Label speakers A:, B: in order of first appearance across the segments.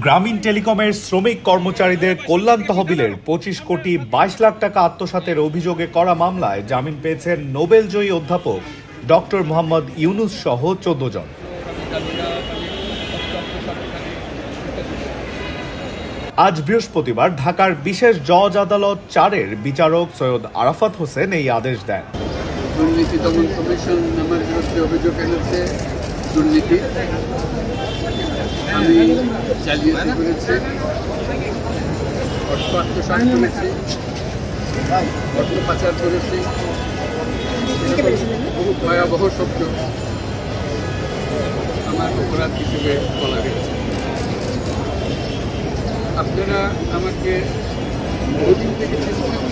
A: গ্রামীণ টেলিকমের শ্রমিক কর্মচারীদের কল্যাণ তহবিলের ২৫ কোটি ২২ লাখ টাকা আত্মসাতের অভিযোগে করা মামলায় জামিন পেয়েছেন নোবেলজয়ী অধ্যাপক ডক্টর মোহাম্মদ ইউনুস সহ ১৪ জন। আজ বৃহস্পতিবার ঢাকার বিশেষ জজ আদালত ৪-এর বিচারক সৈয়দ আরাফাত হোসেন এই আদেশ দেন।
B: দুর্নীতি দমন কমিশন আমার বিরুদ্ধে অভিযোগ এনেছে দুর্নীতি, আমি জালিয়াতি করেছি, অর্থ আত্মসাৎ করেছি, অর্থ পাচার করেছি, বহু ভয়াবহ শব্দ আমার অপরাধ হিসেবে বলা হয়েছে। আপনারা আমাকে বহুদিন থেকে চিনছেন,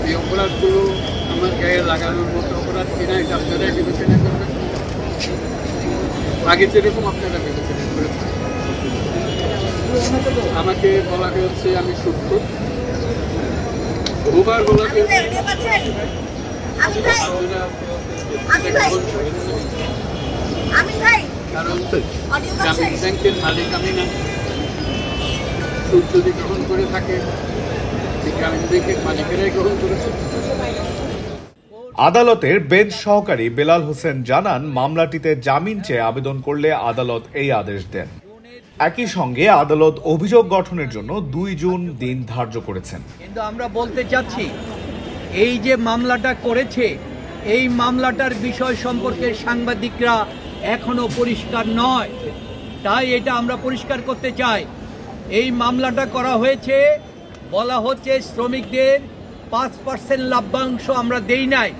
B: এই অপরাধগুলো আমার গায়ে লাগানোর মতো অপরাধ কিনা এটা আপনারাই বিবেচনা করবেন। আগে যেরকম আপনারা বিবেচনা করেছেন, আমাকে বলা হয়েছে আমি সত্য, বহুবার বলা হয়েছে কারণ গ্রামীণ ব্যাংকের মালিক আমি না, সুদ যদি গ্রহণ করে থাকে গ্রামীণ ব্যাংকের মালিকেরাই গ্রহণ করেছে।
A: আদালতের বেঞ্চ সহকারী বেলাল হোসেন জানান, মামলাটিতে জামিন চেয়ে আবেদন করলে আদালত এই আদেশ দেন। একই সঙ্গে আদালত অভিযোগ গঠনের জন্য ২ জুন দিন ধার্য করেছেন।
C: কিন্তু আমরা বলতে চাচ্ছি, এই যে মামলাটা করেছে, এই মামলাটার বিষয় সম্পর্কে সাংবাদিকরা এখনো পরিষ্কার নয়, তাই এটা আমরা পরিষ্কার করতে চাই। এই মামলাটা করা হয়েছে, বলা হচ্ছে শ্রমিকদের ৫% লভ্যাংশ আমরা দেই নাই,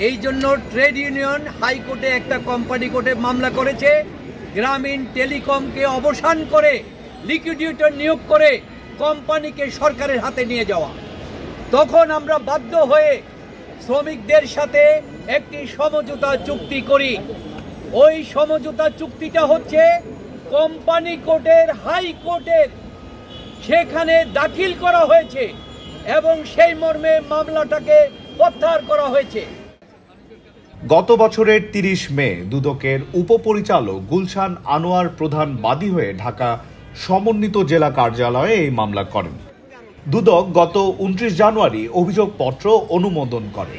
C: এই জন্য ট্রেড ইউনিয়ন হাইকোর্টে একটা কোম্পানি কোর্টে মামলা করেছে, গ্রামীণ টেলিকমকে অবসান করে লিকুইডেটর নিয়োগ করে কোম্পানিকে সরকারের হাতে নিয়ে যাওয়া। তখন আমরা বাধ্য হয়ে শ্রমিকদের সাথে একটি সমঝোতা চুক্তি করি। ওই সমঝোতা চুক্তিটা হচ্ছে কোম্পানি কোর্টের হাইকোর্টের, সেখানে দাখিল করা হয়েছে এবং সেই মর্মে মামলাটাকে প্রত্যাহার করা হয়েছে।
A: গত বছরের ৩০ মে দুদকের উপপরিচালক গুলশান আনোয়ার প্রধান বাদী হয়ে ঢাকা সমন্বিত জেলা কার্যালয়ে এই মামলা করেন। দুদক গত ২৯ জানুয়ারি অভিযোগপত্র অনুমোদন করে।